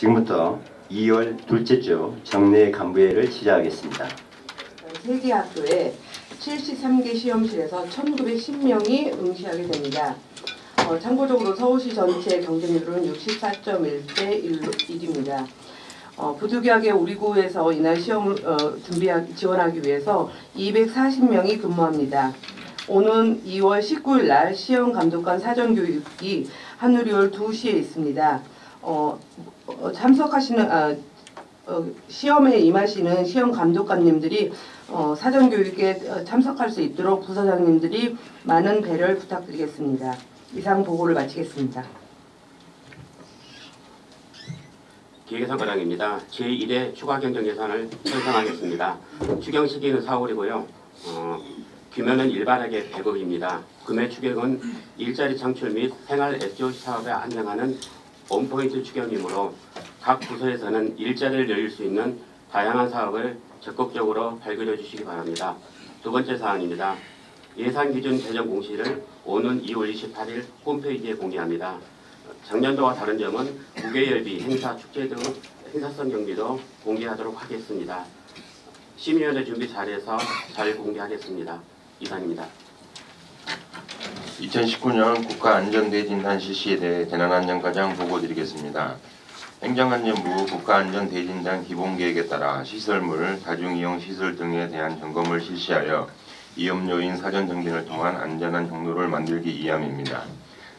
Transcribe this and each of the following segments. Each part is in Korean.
지금부터 2월 둘째 주 정례 간부회를 시작하겠습니다. 세 개 학교에 73개 시험실에서 1910명이 응시하게 됩니다. 참고적으로 서울시 전체 경쟁률은 64.1대 1입니다. 부득이하게 우리 구에서 이날 시험 지원하기 위해서 240명이 근무합니다. 오는 2월 19일 날 시험 감독관 사전 교육이 한우리홀 2시에 있습니다. 시험에 임하시는 시험 감독관님들이 사전 교육에 참석할 수 있도록 부서장님들이 많은 배려를 부탁드리겠습니다. 이상 보고를 마치겠습니다. 기획예산과장입니다. 제1회 추가 경정 예산을 편성하겠습니다. 추경 시기는 4월이고요. 규모는 일반하게 100억입니다. 금액 추경은 일자리 창출 및 생활 SOC 사업에 안정하는 원포인트 추경이므로 각 부서에서는 일자리를 열릴 수 있는 다양한 사업을 적극적으로 발굴해 주시기 바랍니다. 두 번째 사안입니다. 예산 기준 배정 공시를 오는 2월 28일 홈페이지에 공개합니다. 작년도와 다른 점은 무게열비, 행사, 축제 등 행사성 경비도 공개하도록 하겠습니다. 심의위원회 준비 잘해서 잘 공개하겠습니다. 이상입니다. 2019년 국가안전대진단 실시에 대해 대난안전과장 보고드리겠습니다. 행정안전부 국가안전대진단 기본계획에 따라 시설물, 다중이용 시설 등에 대한 점검을 실시하여 위험요인 사전 정진을 통한 안전한 경로를 만들기 위함입니다.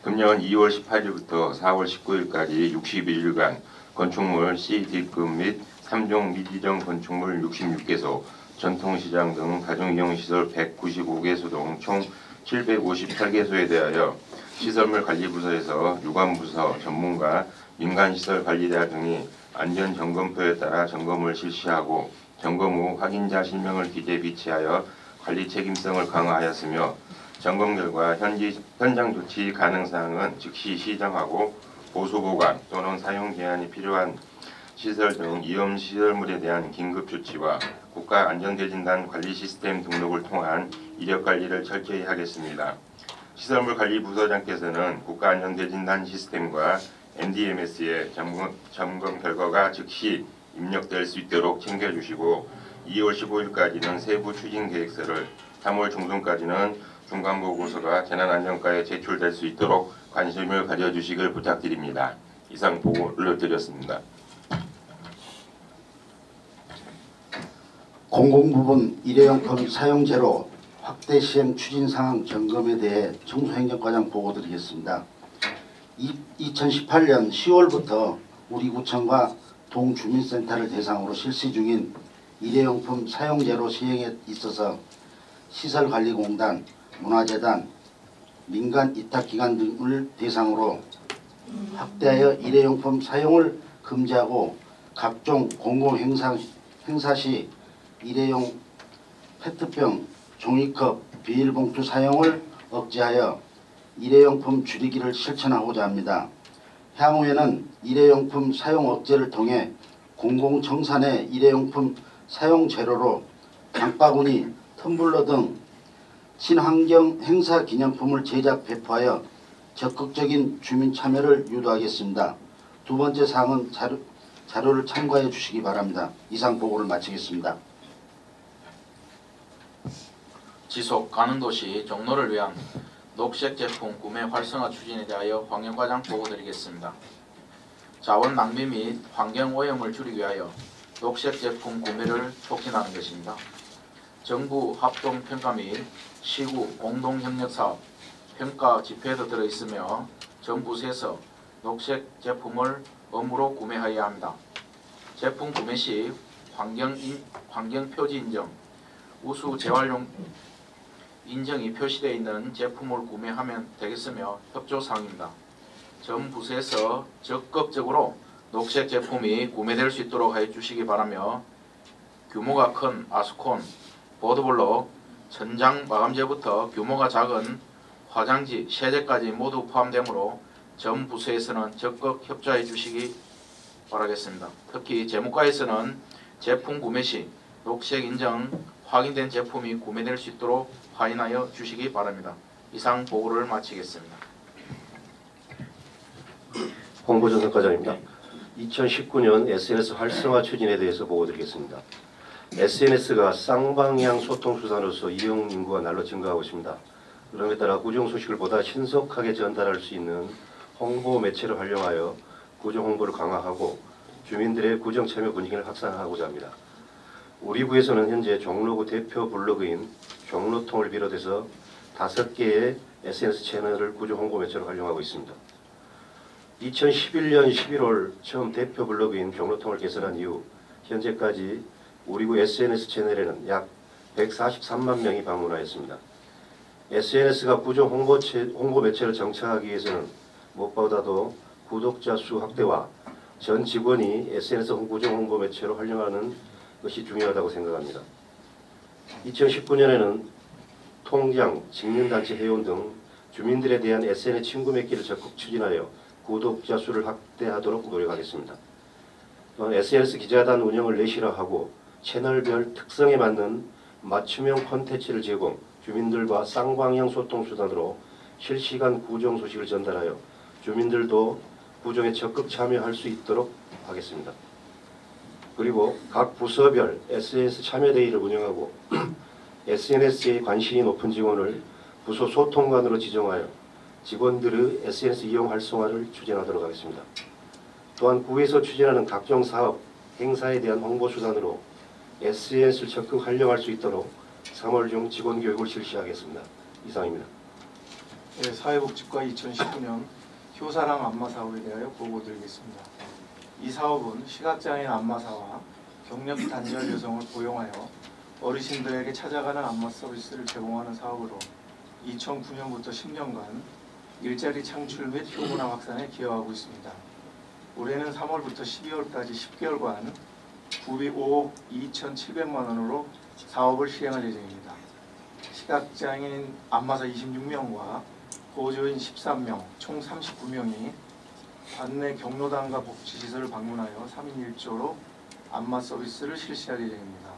금년 2월 18일부터 4월 19일까지 61일간 건축물 C, D급 및 3종 미지정 건축물 66개소, 전통시장 등 다중이용시설 195개소 등 총 758개소에 대하여 시설물 관리부서에서 유관부서, 전문가, 민간시설관리대학 등이 안전점검표에 따라 점검을 실시하고 점검 후 확인자 실명을 기재 비치하여 관리 책임성을 강화하였으며 점검 결과 현장 조치 가능사항은 즉시 시정하고 보수보관 또는 사용 제한이 필요한 시설 등 위험시설물에 대한 긴급조치와 국가안전대진단 관리 시스템 등록을 통한 이력관리를 철저히 하겠습니다. 시설물 관리 부서장께서는 국가안전대진단 시스템과 NDMS의 점검 결과가 즉시 입력될 수 있도록 챙겨주시고 2월 15일까지는 세부 추진계획서를 3월 중순까지는 중간보고서가 재난안전과에 제출될 수 있도록 관심을 가져주시길 부탁드립니다. 이상 보고를 드렸습니다. 공공부문 일회용품 사용제로 확대 시행 추진 상황 점검에 대해 청소행정과장 보고드리겠습니다. 2018년 10월부터 우리 구청과 동주민센터를 대상으로 실시 중인 일회용품 사용제로 시행에 있어서 시설관리공단, 문화재단, 민간이탁기관 등을 대상으로 확대하여 일회용품 사용을 금지하고 각종 공공행사 시 일회용 페트병, 종이컵, 비닐봉투 사용을 억제하여 일회용품 줄이기를 실천하고자 합니다. 향후에는 일회용품 사용 억제를 통해 공공청산의 일회용품 사용 제로로 장바구니, 텀블러 등 친환경 행사 기념품을 제작 배포하여 적극적인 주민 참여를 유도하겠습니다. 두 번째 사항은 자료를 참고해 주시기 바랍니다. 이상 보고를 마치겠습니다. 지속 가능 도시 종로를 위한 녹색 제품 구매 활성화 추진에 대하여 환경과장 보고드리겠습니다. 자원 낭비 및 환경 오염을 줄이기 위하여 녹색 제품 구매를 촉진하는 것입니다. 정부 합동평가 및 시구 공동협력사업 평가 지표에도 들어있으며 전 부서에서 녹색 제품을 의무로 구매하여야 합니다. 제품 구매 시 환경표지 인정, 우수 재활용 인정이 표시되어 있는 제품을 구매하면 되겠으며 협조사항입니다. 전 부서에서 적극적으로 녹색 제품이 구매될 수 있도록 해 주시기 바라며 규모가 큰 아스콘, 보드블록, 천장 마감재부터 규모가 작은 화장지, 세제까지 모두 포함되므로 전 부서에서는 적극 협조해 주시기 바라겠습니다. 특히 재무과에서는 제품 구매 시 녹색 인정 확인된 제품이 구매될 수 있도록 확인하여 주시기 바랍니다. 이상 보고를 마치겠습니다. 홍보전선과장입니다. 2019년 SNS 활성화 추진에 대해서 보고드리겠습니다. SNS가 쌍방향 소통 수단으로서 이용 인구가 날로 증가하고 있습니다. 그럼에 따라 구정 소식을 보다 신속하게 전달할 수 있는 홍보 매체를 활용하여 구정 홍보를 강화하고 주민들의 구정 참여 분위기를 확산하고자 합니다. 우리 구에서는 현재 종로구 대표 블로그인 종로통을 비롯해서 5개의 SNS 채널을 구정 홍보 매체로 활용하고 있습니다. 2011년 11월 처음 대표 블로그인 종로통을 개설한 이후 현재까지 우리구 SNS 채널에는 약 143만 명이 방문하였습니다. SNS가 구정 홍보 매체를 정착하기 위해서는 무엇보다도 구독자 수 확대와 전 직원이 SNS 구정 홍보 매체로 활용하는 것이 중요하다고 생각합니다. 2019년에는 통장, 직능단체 회원 등 주민들에 대한 SNS 친구 맺기를 적극 추진하여 구독자 수를 확대하도록 노력하겠습니다. 또한 SNS 기자단 운영을 내실화하고 채널별 특성에 맞는 맞춤형 콘텐츠를 제공, 주민들과 쌍방향 소통 수단으로 실시간 구정 소식을 전달하여 주민들도 구정에 적극 참여할 수 있도록 하겠습니다. 그리고 각 부서별 SNS 참여 대회를 운영하고 SNS에 관심이 높은 직원을 부서 소통관으로 지정하여 직원들의 SNS 이용 활성화를 추진하도록 하겠습니다. 또한 구에서 추진하는 각종 사업, 행사에 대한 홍보 수단으로 SNS를 적극 활용할 수 있도록 3월 중 직원 교육을 실시하겠습니다. 이상입니다. 네, 사회복지과 2019년 효사랑 안마 사업에 대하여 보고드리겠습니다. 이 사업은 시각장애인 안마사와 경력 단절 여성을 고용하여 어르신들에게 찾아가는 안마 서비스를 제공하는 사업으로 2009년부터 10년간 일자리 창출 및 효문화 확산에 기여하고 있습니다. 올해는 3월부터 12월까지 10개월간 구비 5억 2,700만 원으로 사업을 시행할 예정입니다. 시각장애인 안마사 26명과 보조인 13명, 총 39명이 관내 경로당과 복지시설을 방문하여 3인 1조로 안마 서비스를 실시할 예정입니다.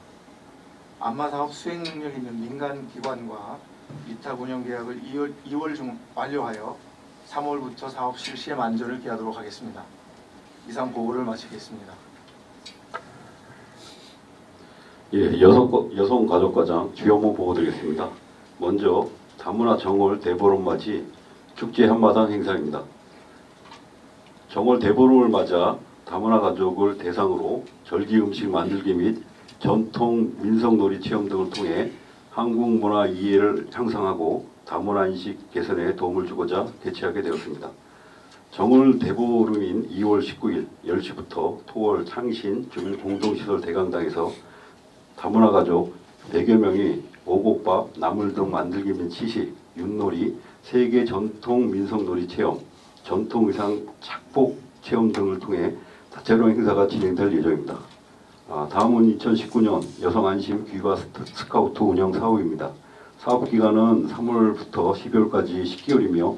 안마 사업 수행 능력 있는 민간 기관과 위탁 운영 계약을 2월 중 완료하여 3월부터 사업 실시에 만전을 기하도록 하겠습니다. 이상 보고를 마치겠습니다. 예, 여성가족과장 주요 업무 보고드리겠습니다. 먼저 다문화 정월 대보름 맞이 축제 한마당 행사입니다. 정월 대보름을 맞아 다문화 가족을 대상으로 절기 음식 만들기 및 전통 민속놀이 체험 등을 통해 한국 문화 이해를 향상하고 다문화 인식 개선에 도움을 주고자 개최하게 되었습니다. 정월 대보름인 2월 19일 10시부터 토월 창신 주민 공동시설 대강당에서 다문화 가족 100여 명이 오곡밥, 나물 등 만들기 및 시식, 윷놀이, 세계 전통 민속놀이 체험, 전통 의상 착복 체험 등을 통해 다채로운 행사가 진행될 예정입니다. 다음은 2019년 여성안심 귀가 스카우트 운영 사업입니다. 사업 기간은 3월부터 12월까지 10개월이며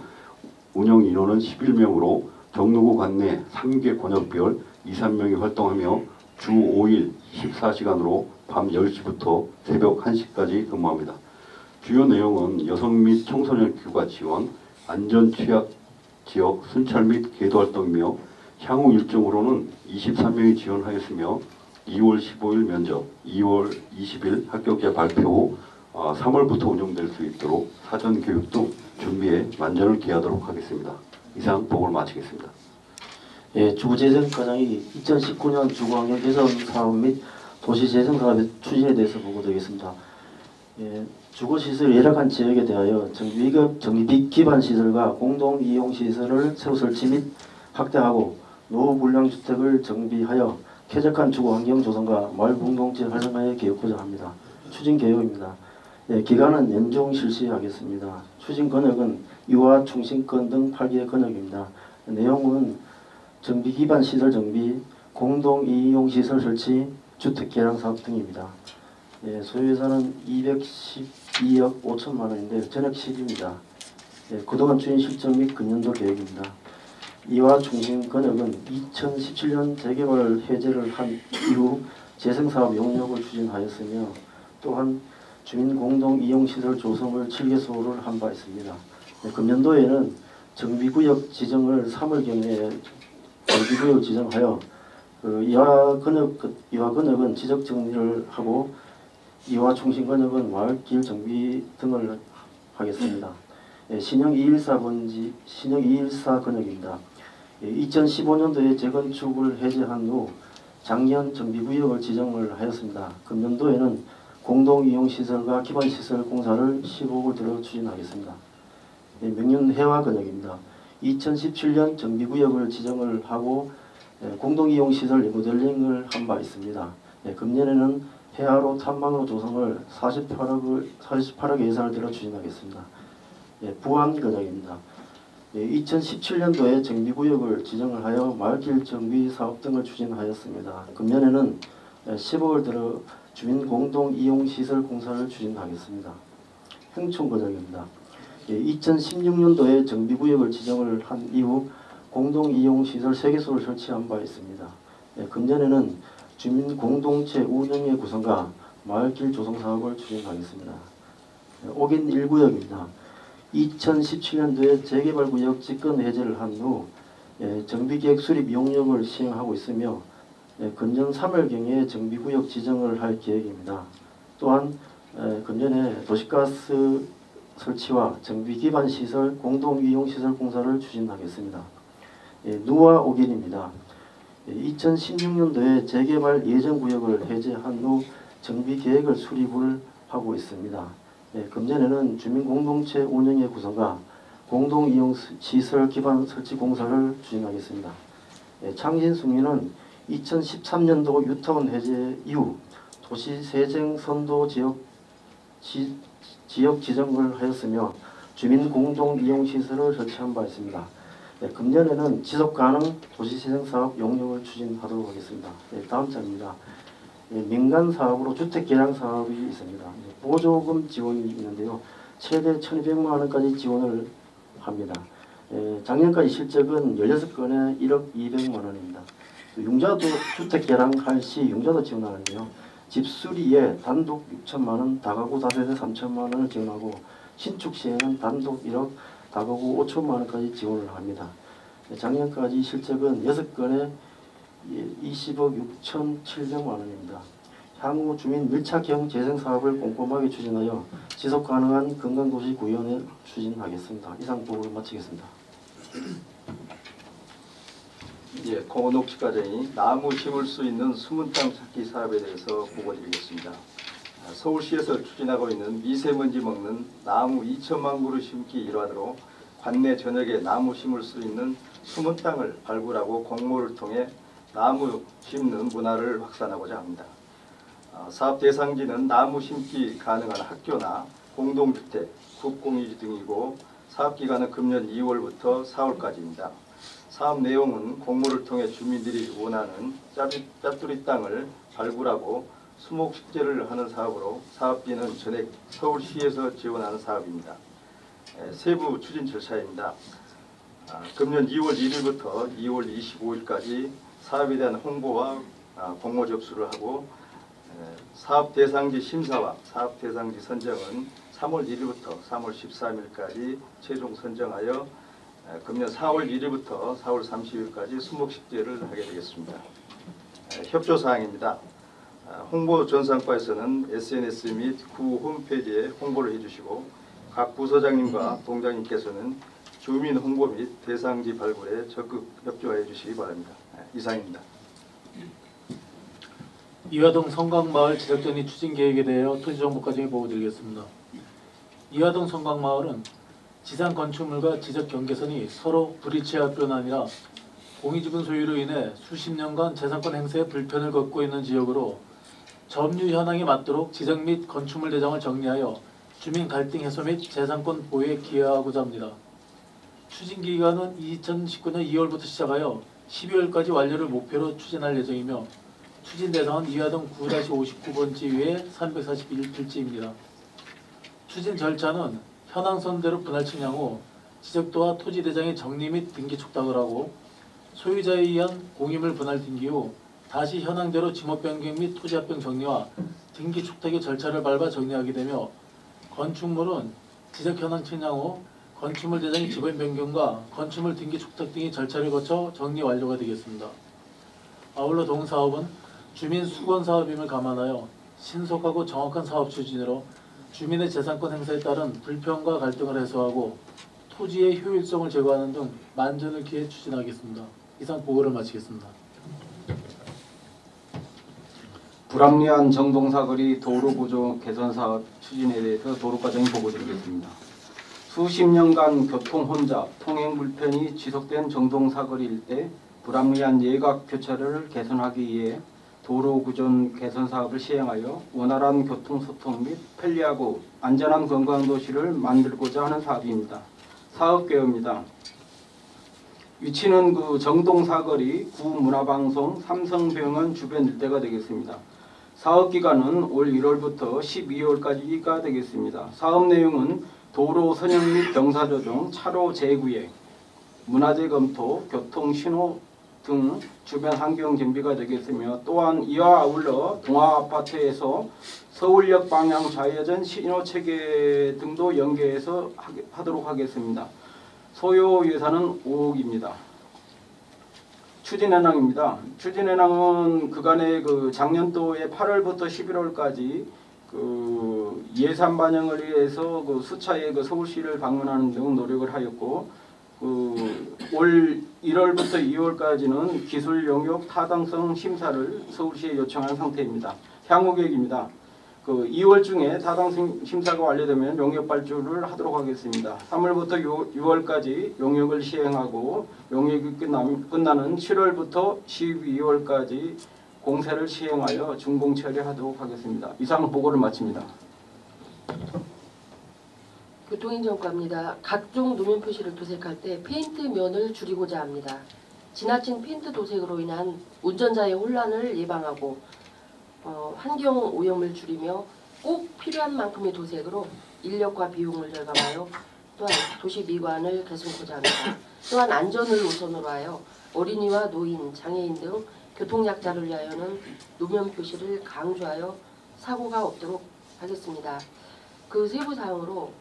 운영 인원은 11명으로 종로구 관내 3개 권역별 2, 3명이 활동하며 주 5일 14시간으로 밤 10시부터 새벽 1시까지 근무합니다. 주요 내용은 여성 및 청소년 귀가 지원, 안전 취약 지역 순찰 및 계도 활동이며 향후 일정으로는 23명이 지원하였으며 2월 15일 면접, 2월 20일 합격자 발표 후 3월부터 운영될 수 있도록 사전 교육 등 준비에 만전을 기하도록 하겠습니다. 이상 보고를 마치겠습니다. 예, 주거재생과장이 2019년 주거환경 개선 사업 및 도시재생 사업의 추진에 대해서 보고드리겠습니다. 예, 주거시설 열악한 지역에 대하여 정비 기반 시설과 공동 이용 시설을 새로 설치 및 확대하고 노후 불량 주택을 정비하여 쾌적한 주거 환경 조성과 마을 공동체 활성화에 기여하고자 합니다. 추진 계획입니다. 예, 기간은 연중 실시하겠습니다. 추진 권역은 이와 충신권 등 8개의 권역입니다. 내용은 정비 기반 시설 정비, 공동 이용 시설 설치, 주택 개량 사업 등입니다. 예, 소요 예산은 212억 5천만 원인데 전액 실입니다. 예, 그동안 추진 실정 및 금년도 계획입니다. 이와 중심 권역은 2017년 재개발 해제를 한 이후 재생사업 용역을 추진하였으며 또한 주민 공동 이용시설 조성을 7개소를 한 바 있습니다. 네, 금년도에는 정비구역 지정을 3월경에 정비구역을 지정하여 이화 근역은 지적 정리를 하고 이화 중심 근역은 마을길 정비 등을 하겠습니다. 신형 214 근역입니다. 2015년도에 재건축을 해제한 후 작년 정비구역을 지정을 하였습니다. 금년도에는 공동이용시설과 기반시설 공사를 15억을 들어 추진하겠습니다. 명륜해화 근역입니다. 2017년 정비구역을 지정을 하고 공동이용시설 리모델링을 한 바 있습니다. 금년에는 해화로 탐방로 조성을 48억 예산을 들어 추진하겠습니다. 부안 근역입니다. 2017년도에 정비구역을 지정을 하여 마을길 정비 사업 등을 추진하였습니다. 금년에는 10억을 들어 주민 공동 이용 시설 공사를 추진하겠습니다. 행촌 근역입니다. 2016년도에 정비구역을 지정을 한 이후 공동 이용 시설 3개소를 설치한 바 있습니다. 금년에는 주민 공동체 운영의 구성과 마을길 조성 사업을 추진하겠습니다. 옥인 1구역입니다. 2017년도에 재개발구역 집권 해제를 한 후 정비계획 수립 용역을 시행하고 있으며 금년 3월경에 정비구역 지정을 할 계획입니다. 또한 금년에 도시가스 설치와 정비기반시설 공동이용시설 공사를 추진하겠습니다. 누와 옥인입니다. 2016년도에 재개발 예정구역을 해제한 후 정비계획을 수립을 하고 있습니다. 금년에는 주민공동체 운영의 구성과 공동이용시설 기반 설치 공사를 추진하겠습니다. 창신숭리는 2013년도 유타운 해제 이후 도시세정 선도 지역 지정을 하였으며 주민공동이용시설을 설치한 바 있습니다. 금년에는 지속가능 도시재생사업 용역을 추진하도록 하겠습니다. 다음 장입니다. 민간 사업으로 주택 개량 사업이 있습니다. 보조금 지원이 있는데요. 최대 1,200만 원까지 지원을 합니다. 작년까지 실적은 16건에 1억 200만 원입니다. 융자도 주택 개량할 시 융자도 지원하는데요. 집수리에 단독 6천만 원, 다가구 다세대 3천만 원을 지원하고 신축 시에는 단독 1억, 다가구 5천만 원까지 지원을 합니다. 작년까지 실적은 6건에 20억 6,700만 원입니다. 향후 주민 밀착형 재생사업을 꼼꼼하게 추진하여 지속가능한 건강도시 구현을 추진하겠습니다. 이상 보고를 마치겠습니다. 예, 공원옥 집과장이 나무 심을 수 있는 숨은 땅 찾기 사업에 대해서 보고드리겠습니다. 서울시에서 추진하고 있는 미세먼지 먹는 나무 2천만 그루 심기 일환으로 관내 전역에 나무 심을 수 있는 숨은 땅을 발굴하고 공모를 통해 나무 심는 문화를 확산하고자 합니다. 사업 대상지는 나무 심기 가능한 학교나 공동주택, 국공유지 등이고 사업기간은 금년 2월부터 4월까지입니다. 사업 내용은 공모를 통해 주민들이 원하는 짜투리 땅을 발굴하고 수목식재를 하는 사업으로 사업비는 전액 서울시에서 지원하는 사업입니다. 세부 추진 절차입니다. 금년 2월 1일부터 2월 25일까지 사업에 대한 홍보와 공모 접수를 하고 사업 대상지 심사와 사업 대상지 선정은 3월 1일부터 3월 13일까지 최종 선정하여 금년 4월 1일부터 4월 30일까지 수목식재를 하게 되겠습니다. 협조사항입니다. 홍보 전산과에서는 SNS 및 구 홈페이지에 홍보를 해주시고 각 부서장님과 동장님께서는 주민 홍보 및 대상지 발굴에 적극 협조해 주시기 바랍니다. 이상입니다. 이화동 성곽마을 지적정리 추진 계획에 대하여 토지정보과정에 보고드리겠습니다. 이화동 성곽마을은 지상 건축물과 지적 경계선이 서로 불일치할 뿐 아니라 공유지분 소유로 인해 수십 년간 재산권 행사에 불편을 겪고 있는 지역으로 점유 현황에 맞도록 지적 및 건축물 대장을 정리하여 주민 갈등 해소 및 재산권 보호에 기여하고자 합니다. 추진 기간은 2019년 2월부터 시작하여 12월까지 완료를 목표로 추진할 예정이며 추진 대상은 이화동 9-59번지 외에 341필지입니다. 추진 절차는 현황선대로 분할 측량 후 지적도와 토지대장의 정리 및 등기 촉탁을 하고 소유자에 의한 공유물 분할 등기 후 다시 현황대로 지목 변경 및 토지 합병 정리와 등기 촉탁의 절차를 밟아 정리하게 되며 건축물은 지적 현황 측량 후 건축물 대장의 지분 변경과 건축물 등기 축탁 등의 절차를 거쳐 정리 완료가 되겠습니다. 아울러 동사업은 주민 수건 사업임을 감안하여 신속하고 정확한 사업 추진으로 주민의 재산권 행사에 따른 불평과 갈등을 해소하고 토지의 효율성을 제고하는 등 만전을 기해 추진하겠습니다. 이상 보고를 마치겠습니다. 불합리한 정동사거리 도로구조 개선 사업 추진에 대해서 도로과장이 보고드리겠습니다. 수십 년간 교통 혼잡, 통행 불편이 지속된 정동사거리 일대 불합리한 예각 교차로를 개선하기 위해 도로구조 개선 사업을 시행하여 원활한 교통소통 및 편리하고 안전한 관광도시를 만들고자 하는 사업입니다. 사업계획입니다. 위치는 정동사거리 구문화방송 삼성병원 주변 일대가 되겠습니다. 사업기간은 올 1월부터 12월까지가 되겠습니다. 사업 내용은 도로 선형 및 경사조정, 차로 재구획, 문화재 검토, 교통신호 등 주변 환경 정비가 되겠으며 또한 이와 아울러 동아아파트에서 서울역 방향 좌회전 신호체계 등도 연계해서 하도록 하겠습니다. 소요 예산은 5억입니다. 추진현황입니다. 추진현황은 그간의 작년도에 8월부터 11월까지 예산 반영을 위해서 수차례 서울시를 방문하는 등 노력을 하였고 올 1월부터 2월까지는 기술 용역 타당성 심사를 서울시에 요청한 상태입니다. 향후 계획입니다. 2월 중에 타당성 심사가 완료되면 용역 발주를 하도록 하겠습니다. 3월부터 6월까지 용역을 시행하고 용역이 끝나는 7월부터 12월까지 공사를 시행하여 준공 처리하도록 하겠습니다. 이상 보고를 마칩니다. 교통행정과입니다. 각종 노면 표시를 도색할 때 페인트면을 줄이고자 합니다. 지나친 페인트 도색으로 인한 운전자의 혼란을 예방하고 환경 오염을 줄이며 꼭 필요한 만큼의 도색으로 인력과 비용을 절감하여 또한 도시 미관을 개선하고자 합니다. 또한 안전을 우선으로 하여 어린이와 노인, 장애인 등 교통약자를 위하여는 노면 표시를 강조하여 사고가 없도록 하겠습니다. 그 세부 사항으로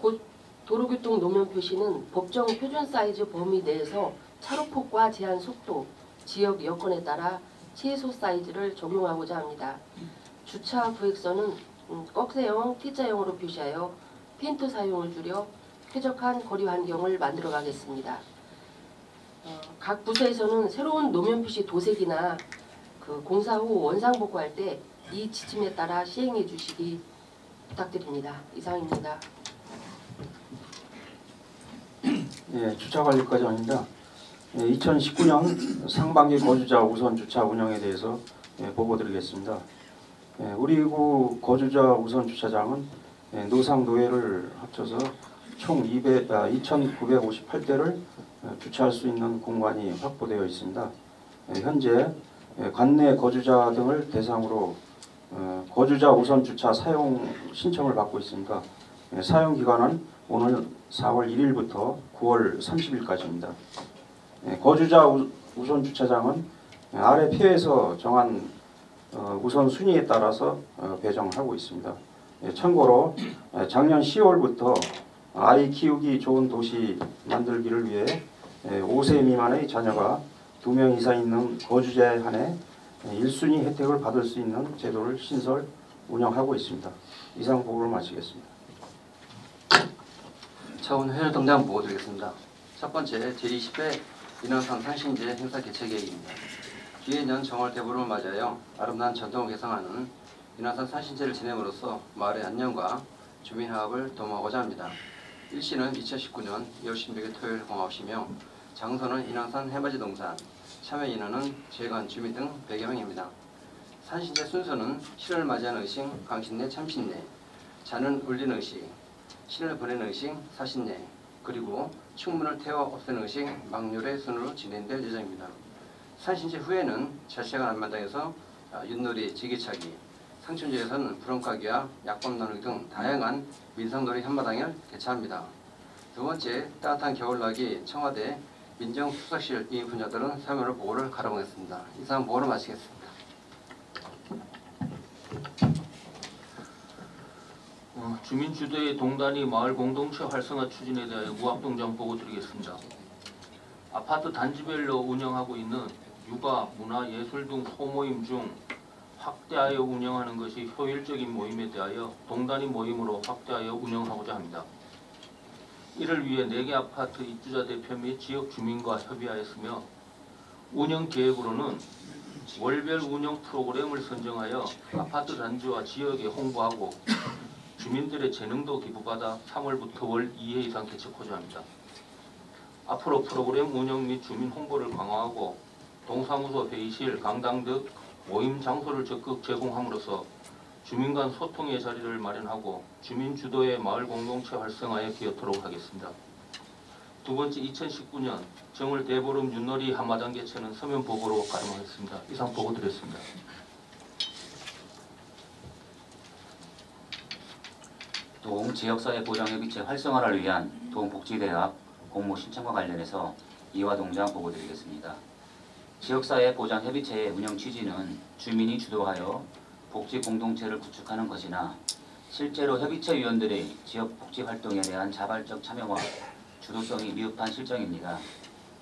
곧 도로교통 노면 표시는 법정 표준 사이즈 범위 내에서 차로폭과 제한 속도, 지역 여건에 따라 최소 사이즈를 적용하고자 합니다. 주차 구획선은 꺽쇠형, T자형으로 표시하여 페인트 사용을 줄여 쾌적한 거리 환경을 만들어 가겠습니다. 각 부서에서는 새로운 노면 표시 도색이나 공사 후 원상 복구할 때 이 지침에 따라 시행해 주시기 부탁드립니다. 이상입니다. 예, 주차관리과장입니다. 2019년 상반기 거주자 우선 주차 운영에 대해서 보고드리겠습니다. 우리 구 거주자 우선 주차장은 노상 노회를 합쳐서 총 2,958대를 주차할 수 있는 공간이 확보되어 있습니다. 현재 관내 거주자 등을 대상으로 거주자 우선 주차 사용 신청을 받고 있습니다. 사용 기간은 오늘 4월 1일부터 9월 30일까지입니다. 거주자 우선 주차장은 아래 표에서 정한 우선 순위에 따라서 배정하고 있습니다. 참고로 작년 10월부터 아이 키우기 좋은 도시 만들기를 위해 5세 미만의 자녀가 2명 이상 있는 거주자에 한해 1순위 혜택을 받을 수 있는 제도를 신설 운영하고 있습니다. 이상 보고를 마치겠습니다. 차원 회열 동장 보고 드리겠습니다. 첫 번째 제20회 인왕산 산신제 행사 개최 계획입니다. 기해년 정월 대보름을 맞이하여 아름다운 전통을 개성하는 인왕산 산신제를 지냄으로써 마을의 안녕과 주민화합을 도모하고자 합니다. 일시는 2019년 2월 16일 토요일 09시며 장소는 인왕산 해맞이 동산, 참여 인원은 재관 주민 등 100여 명입니다. 산신제 순서는 신을 맞이하는 의식, 강신례, 참신례, 잔은 울리는 의식, 신을 보내는 의식, 사신례, 그리고 충문을 태워 없애는 의식, 막률의 순으로 진행될 예정입니다. 산신제 후에는 자세간 앞마당에서 윷놀이, 지기차기, 상춘제에서는 부렁가기와 약밥 나누기 등 다양한 민상놀이 한마당을 개최합니다. 두 번째, 따뜻한 겨울나기 청와대 민정수석실 이 분야들은 사면으로 보고를 가려보겠습니다. 이상 보고를 마치겠습니다. 주민 주도의 동단위 마을 공동체 활성화 추진에 대하여 무합동장 보고 드리겠습니다. 아파트 단지별로 운영하고 있는 육아, 문화, 예술 등 소모임 중 확대하여 운영하는 것이 효율적인 모임에 대하여 동단위 모임으로 확대하여 운영하고자 합니다. 이를 위해 4개 아파트 입주자 대표 및 지역 주민과 협의하였으며 운영 계획으로는 월별 운영 프로그램을 선정하여 아파트 단지와 지역에 홍보하고 주민들의 재능도 기부받아 3월부터 월 2회 이상 개최하고자 합니다. 앞으로 프로그램 운영 및 주민 홍보를 강화하고 동사무소, 회의실, 강당 등 모임 장소를 적극 제공함으로써 주민 간 소통의 자리를 마련하고 주민 주도의 마을 공동체 활성화에 기여토록 하겠습니다. 두 번째, 2019년 정월 대보름 윷놀이 한마당 개최는 서면 보고로 가름하겠습니다. 이상 보고 드렸습니다. 동 지역사회 보장협의체 활성화를 위한 동복지대학 공모 신청과 관련해서 이화동장 보고 드리겠습니다. 지역사회 보장협의체의 운영 취지는 주민이 주도하여 복지 공동체를 구축하는 것이나 실제로 협의체 위원들의 지역 복지 활동에 대한 자발적 참여와 주도성이 미흡한 실정입니다.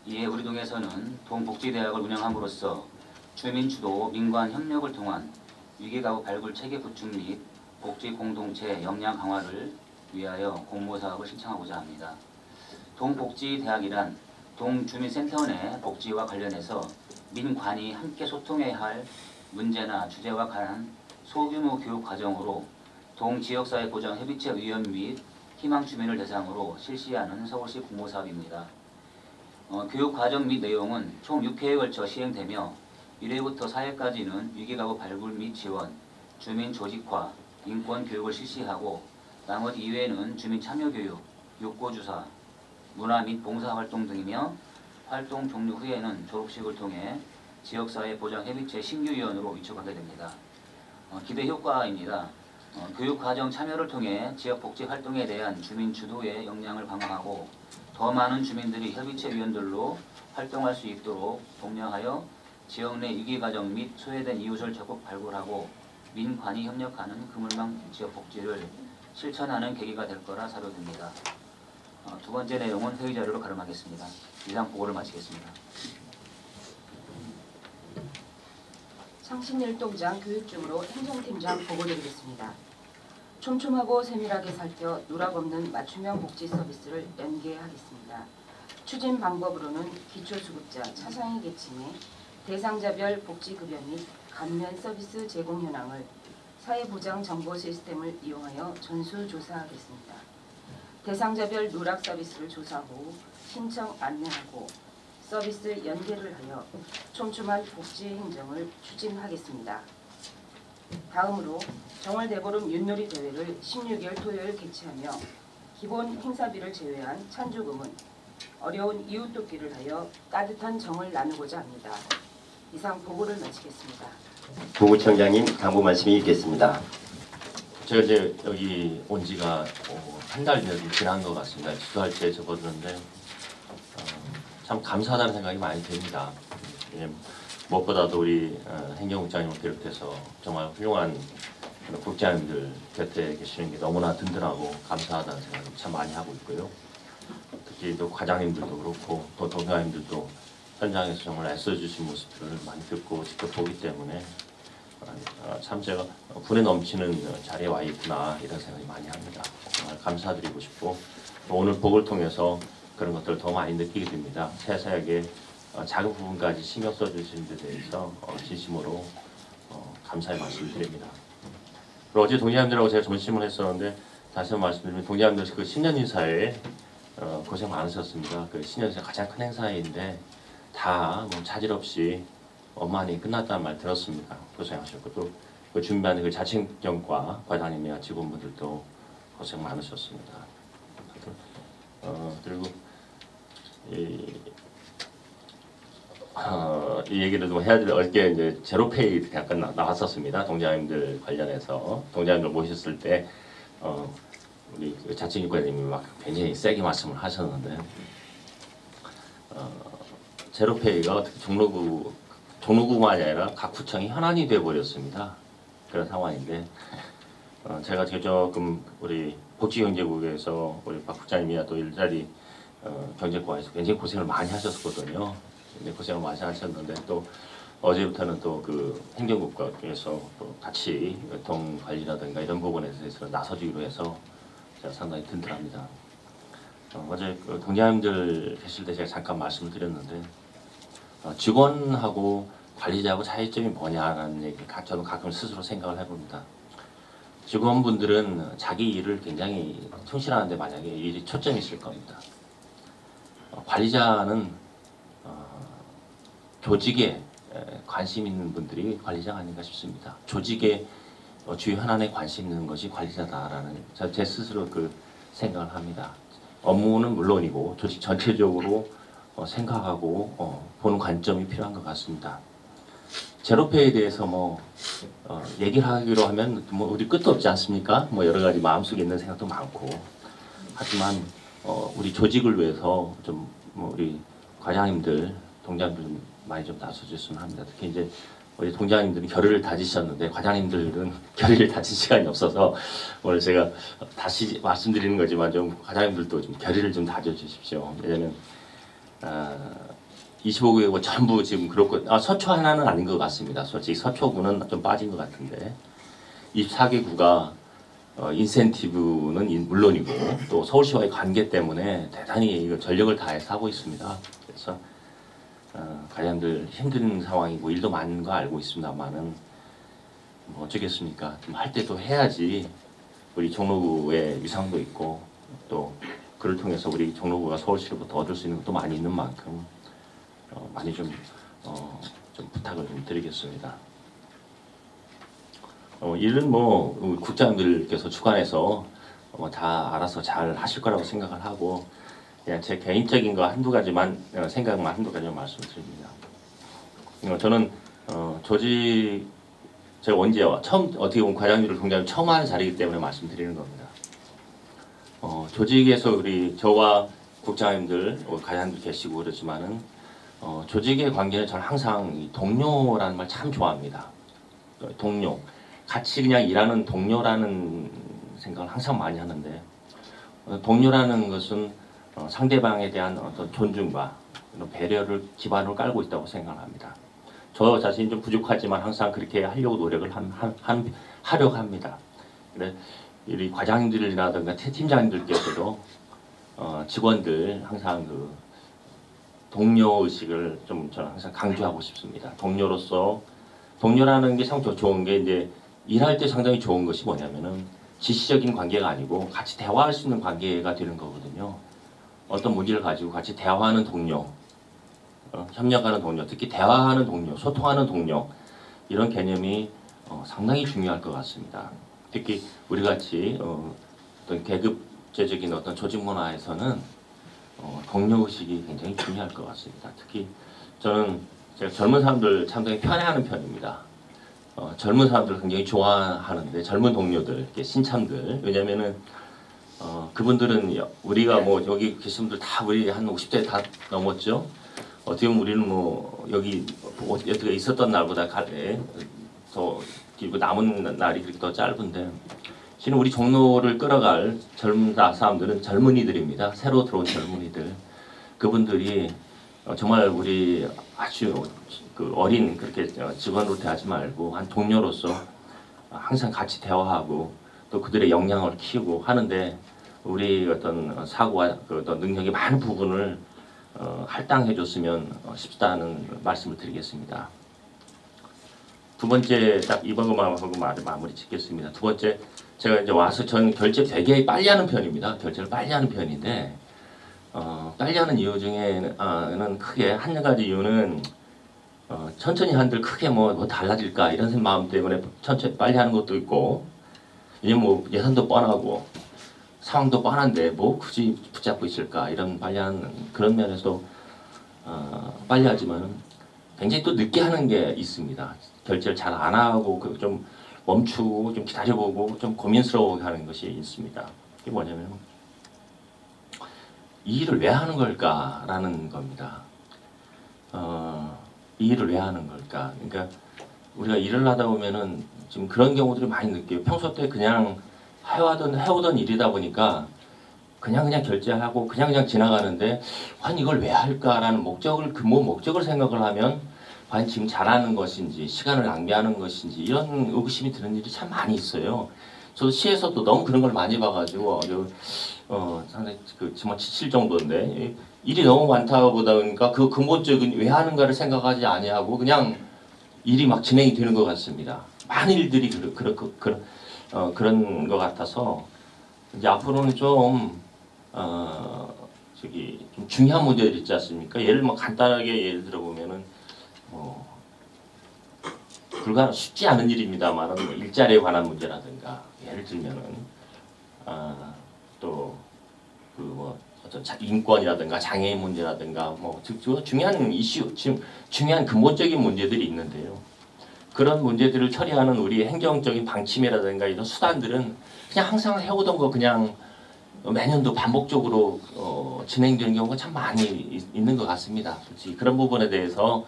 이에 우리 동에서는 동복지대학을 운영함으로써 주민 주도 민관 협력을 통한 위기가구 발굴 체계 구축 및 복지 공동체 역량 강화를 위하여 공모사업을 신청하고자 합니다. 동복지대학이란 동주민센터 내 복지와 관련해서 민관이 함께 소통해야 할 문제나 주제와 관한 소규모 교육 과정으로 동지역사회 보장협의체 위원 및 희망 주민을 대상으로 실시하는 서울시 공모사업입니다. 교육 과정 및 내용은 총 6회에 걸쳐 시행되며 1회부터 4회까지는 위기가구 발굴 및 지원, 주민 조직화, 인권 교육을 실시하고 나머지 2회는 주민 참여 교육, 욕구주사, 문화 및 봉사활동 등이며 활동 종료 후에는 졸업식을 통해 지역사회 보장협의체 신규위원으로 위촉하게 됩니다. 기대 효과입니다. 교육과정 참여를 통해 지역복지 활동에 대한 주민 주도의 역량을 강화하고 더 많은 주민들이 협의체 위원들로 활동할 수 있도록 독려하여 지역 내 위기과정 및 소외된 이웃을 적극 발굴하고 민관이 협력하는 그물망 지역복지를 실천하는 계기가 될 거라 사료됩니다. 두 번째 내용은 회의자료로 가름하겠습니다. 이상 보고를 마치겠습니다. 창신일동장 교육중으로 행정팀장 보고드리겠습니다. 촘촘하고 세밀하게 살펴 누락 없는 맞춤형 복지 서비스를 연계하겠습니다. 추진 방법으로는 기초수급자, 차상위 계층의 대상자별 복지급여 및 감면 서비스 제공 현황을 사회보장 정보 시스템을 이용하여 전수조사하겠습니다. 대상자별 누락 서비스를 조사 후 신청 안내하고 서비스 연계를 하여 촘촘한 복지 행정을 추진하겠습니다. 다음으로 정월 대보름 윷놀이 대회를 16일 토요일 개최하며 기본 행사비를 제외한 찬조금은 어려운 이웃 돕기를 하여 따뜻한 정을 나누고자 합니다. 이상 보고를 마치겠습니다. 부구청장님 당부 말씀이 있겠습니다. 제가 이제 여기 온 지가 한 달 지난 것 같습니다. 지도할 때 접어드는데 참 감사하다는 생각이 많이 듭니다. 무엇보다도 우리 행정국장님을 비롯해서 정말 훌륭한 국장님들 곁에 계시는 게 너무나 든든하고 감사하다는 생각을 참 많이 하고 있고요. 특히 또 과장님들도 그렇고 또 동료님들도 현장에서 정말 애써주신 모습들을 많이 듣고 직접 보기 때문에 참 제가 분에 넘치는 자리에 와 있구나 이런 생각이 많이 합니다. 정말 감사드리고 싶고 오늘 복을 통해서 그런 것들을 더 많이 느끼게 됩니다. 세세하게 작은 부분까지 신경 써주시는 데 대해서 진심으로 감사의 말씀을 드립니다. 그리고 어제 동지님들하고 제가 점심을 했었는데 다시 한번 말씀드리면 동지님들 그 신년 인사에 고생 많으셨습니다. 그 신년 인사 가장 큰 행사인데 다 뭐 차질 없이 원만히 끝났다는 말 들었습니다. 고생하셨고 또 그 준비하는 그 자치행정과 과장님이나 직원분들도 고생 많으셨습니다. 그리고 이 얘기를 좀 해야 될 어저께 이제 제로페이 잠깐 나왔었습니다. 동장님들 관련해서 동장님들 모셨을 때 우리 자치기관님이 막 굉장히 세게 말씀을 하셨는데 제로페이가 어떻게 종로구만이 아니라 각 구청이 현안이 되어버렸습니다. 그런 상황인데 제가 조금 우리 복지경제국에서 우리 박 국장님이야 또 일자리 경제과에서 굉장히 고생을 많이 하셨거든요. 굉장히 고생을 많이 하셨는데 또 어제부터는 또 그 행정국과에서 또 같이 교통 관리라든가 이런 부분에 대해서 나서주기로 해서 제가 상당히 든든합니다. 어제 그 동장님들 계실 때 제가 잠깐 말씀을 드렸는데 직원하고 관리자하고 차이점이 뭐냐라는 얘기를 저는 가끔 스스로 생각을 해봅니다. 직원분들은 자기 일을 굉장히 충실하는데 만약에 일이 초점이 있을 겁니다. 관리자는 조직에 관심 있는 분들이 관리자가 아닌가 싶습니다. 조직의 주요 현안에 관심 있는 것이 관리자다라는 제 스스로 그 생각을 합니다. 업무는 물론이고 조직 전체적으로 생각하고 보는 관점이 필요한 것 같습니다. 제로페이에 대해서 얘기를 하기로 하면 우리 끝도 없지 않습니까? 여러 가지 마음속에 있는 생각도 많고 하지만 우리 조직을 위해서 좀 우리 과장님들, 동장님들 좀 많이 좀 나서줬으면 합니다. 특히 이제 우리 동장님들은 결의를 다지셨는데 과장님들은 결의를 다질 시간이 없어서 오늘 제가 다시 말씀드리는 거지만 좀 과장님들도 좀 결의를 좀 다져주십시오. 왜냐면 25구역은 전부 지금 그렇고 서초 하나는 아닌 것 같습니다. 솔직히 서초구는 좀 빠진 것 같은데 24개구가 인센티브는 물론이고 또 서울시와의 관계 때문에 대단히 전력을 다해서 하고 있습니다. 그래서 과장님들 힘든 상황이고 일도 많은 거 알고 있습니다만은 어쩌겠습니까? 좀 할 때도 해야지 우리 종로구의 위상도 있고 또 그를 통해서 우리 종로구가 서울시로부터 얻을 수 있는 것도 많이 있는 만큼 많이 좀 부탁을 좀 드리겠습니다. 일은 국장님들께서 주관해서 다 알아서 잘 하실 거라고 생각을 하고 그냥 제 개인적인 거 한두 가지만 생각만 한두 가지만 말씀드립니다. 저는 조직 제가 언제 처음 어떻게 보면 과장님들 동장님 처음 하는 자리이기 때문에 말씀드리는 겁니다. 조직에서 우리 저와 국장님들, 과장님들 계시고 그렇지만은 조직의 관계는 저는 항상 동료라는 말 참 좋아합니다. 동료, 같이 그냥 일하는 동료라는 생각을 항상 많이 하는데 동료라는 것은 상대방에 대한 어떤 존중과 배려를 기반으로 깔고 있다고 생각합니다. 저 자신이 좀 부족하지만 항상 그렇게 하려고 노력을 하려고 합니다. 그래, 우리 과장님들이라든가 팀장님들께서도 직원들 항상 그 동료 의식을 좀 저는 항상 강조하고 싶습니다. 동료라는 게 참 좋은 게 이제 일할 때 상당히 좋은 것이 뭐냐면은 지시적인 관계가 아니고 같이 대화할 수 있는 관계가 되는 거거든요. 어떤 문제를 가지고 같이 대화하는 동료, 협력하는 동료, 특히 대화하는 동료, 소통하는 동료 이런 개념이 상당히 중요할 것 같습니다. 특히 우리 같이 어떤 계급제적인 어떤 조직 문화에서는 동료 의식이 굉장히 중요할 것 같습니다. 특히 저는 제가 젊은 사람들 상당히 편애하는 편입니다. 젊은 사람들 굉장히 좋아하는데 젊은 동료들, 신참들 왜냐면은 그분들은 우리가 여기 계신 분들 다 우리 한 50대 다 넘었죠. 어떻게 보면 우리는 여기 어떻게 있었던 날보다 더 길고 남은 날이 그렇게 더 짧은데 실은 우리 종로를 끌어갈 젊은 사람들은 젊은이들입니다. 새로 들어온 젊은이들. 그분들이 정말 우리 아주 어린 그렇게 직원으로 대하지 말고 한 동료로서 항상 같이 대화하고 또 그들의 역량을 키우고 하는데 우리 어떤 사고와 어떤 능력의 많은 부분을 할당해 줬으면 싶다는 말씀을 드리겠습니다. 두 번째 딱 이번 것만 하고 마무리 짓겠습니다. 두 번째 제가 이제 와서 저는 결제 되게 빨리 하는 편입니다. 결제를 빨리 하는 편인데 빨리 하는 이유 중에는 크게 한 가지 이유는 천천히 한들 크게 뭐 달라질까 이런 마음 때문에 천천히 빨리 하는 것도 있고 왜냐면 예산도 뻔하고 상황도 뻔한데 굳이 붙잡고 있을까 이런 빨리 하는 그런 면에서 빨리 하지만 굉장히 또 늦게 하는 게 있습니다. 결제를 잘 안 하고 좀 멈추고 좀 기다려보고 좀 고민스러워 하는 것이 있습니다. 그게 뭐냐면 이 일을 왜 하는 걸까라는 겁니다. 이 일을 왜 하는 걸까? 그러니까 우리가 일을 하다 보면은 지금 그런 경우들이 많이 느껴요. 평소 때 그냥 해오던 일이다 보니까 그냥 결제하고 그냥 지나가는데 과연 이걸 왜 할까라는 근본 목적을 생각을 하면 과연 지금 잘하는 것인지 시간을 낭비하는 것인지 이런 의구심이 드는 일이 참 많이 있어요. 저도 시에서도 너무 그런 걸 많이 봐가지고 상당히 정말 지칠 정도인데 일이 너무 많다 보다 보니까 그 근본적인 왜 하는가를 생각하지 아니하고 그냥 일이 막 진행이 되는 것 같습니다. 많은 일들이 그런 것 같아서 이제 앞으로는 좀 중요한 문제들 있지 않습니까? 간단하게 예를 들어 보면은 쉽지 않은 일입니다만 일자리에 관한 문제라든가 예를 들면은 어떤 인권이라든가 장애인 문제라든가 중요한 이슈, 중요한 근본적인 문제들이 있는데요. 그런 문제들을 처리하는 우리 행정적인 방침이라든가 이런 수단들은 그냥 항상 해오던 거 그냥 매년도 반복적으로 진행되는 경우가 참 많이 있는 것 같습니다. 솔직히 그런 부분에 대해서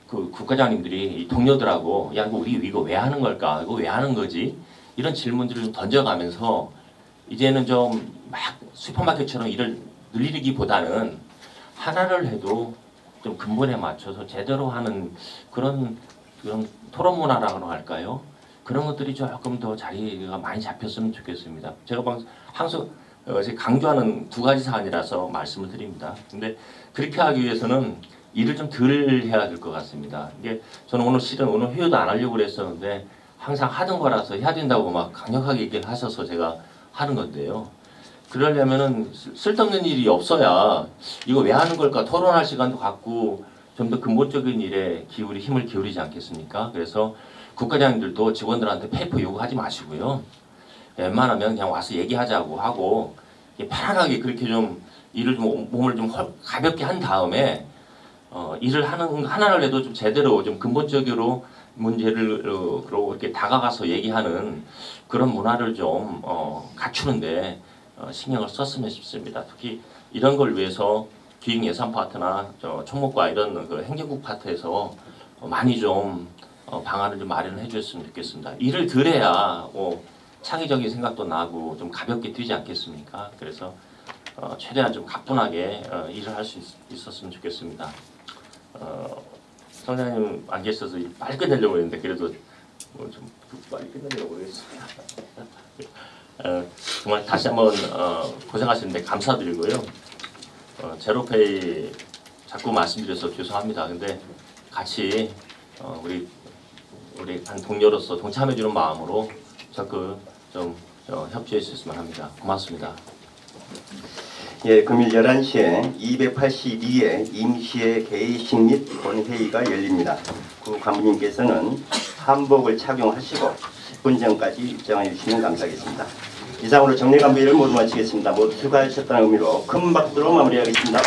그 국과장님들이 동료들하고 야 우리 이거 왜 하는 걸까? 이거 왜 하는 거지? 이런 질문들을 좀 던져가면서 이제는 좀 막 슈퍼마켓처럼 일을 늘리기보다는 하나를 해도 좀 근본에 맞춰서 제대로 하는 그런 토론 문화라고 할까요? 그런 것들이 조금 더 자리가 많이 잡혔으면 좋겠습니다. 제가 항상 강조하는 두 가지 사안이라서 말씀을 드립니다. 근데 그렇게 하기 위해서는 일을 좀 덜 해야 될 것 같습니다. 이게 저는 오늘 회의도 안 하려고 그랬었는데 항상 하던 거라서 해야 된다고 막 강력하게 얘기를 하셔서 제가 하는 건데요. 그러려면은 쓸데없는 일이 없어야 이거 왜 하는 걸까 토론할 시간도 갖고 좀 더 근본적인 일에 힘을 기울이지 않겠습니까? 그래서 국과장님들도 직원들한테 페이퍼 요구하지 마시고요. 웬만하면 그냥 와서 얘기하자고 하고 편안하게 그렇게 좀 일을 몸을 좀 가볍게 한 다음에 일을 하나를 해도 좀 제대로 좀 근본적으로 문제를 이렇게 다가가서 얘기하는 그런 문화를 좀 갖추는데 신경을 썼으면 싶습니다. 특히 이런 걸 위해서 기획예산 파트나 총무과 이런 행정국 파트에서 많이 좀 방안을 좀 마련해 주셨으면 좋겠습니다. 일을 덜 해야 창의적인 생각도 나고 좀 가볍게 뛰지 않겠습니까? 그래서 최대한 좀 가뿐하게 일을 할 수 있었으면 좋겠습니다. 성장님 안 계셔서 빨리 끝내려고 했는데 그래도 좀 빨리 끝내려고 하겠습니다. 정말 다시 한번 고생하시는데 감사드리고요. 제로페이 자꾸 말씀드려서 죄송합니다. 근데 같이 우리 한 동료로서 동참해주는 마음으로 적극 좀 협조해 주셨으면 합니다. 고맙습니다. 예, 금일 11시에 282회 임시회 개의식 및 본회의가 열립니다. 구 간부님께서는 한복을 착용하시고 10분 전까지 입장해 주시면 감사하겠습니다. 이상으로 정례 간부회의를 모두 마치겠습니다. 모두 수고하셨다는 의미로 큰 박수로 마무리하겠습니다.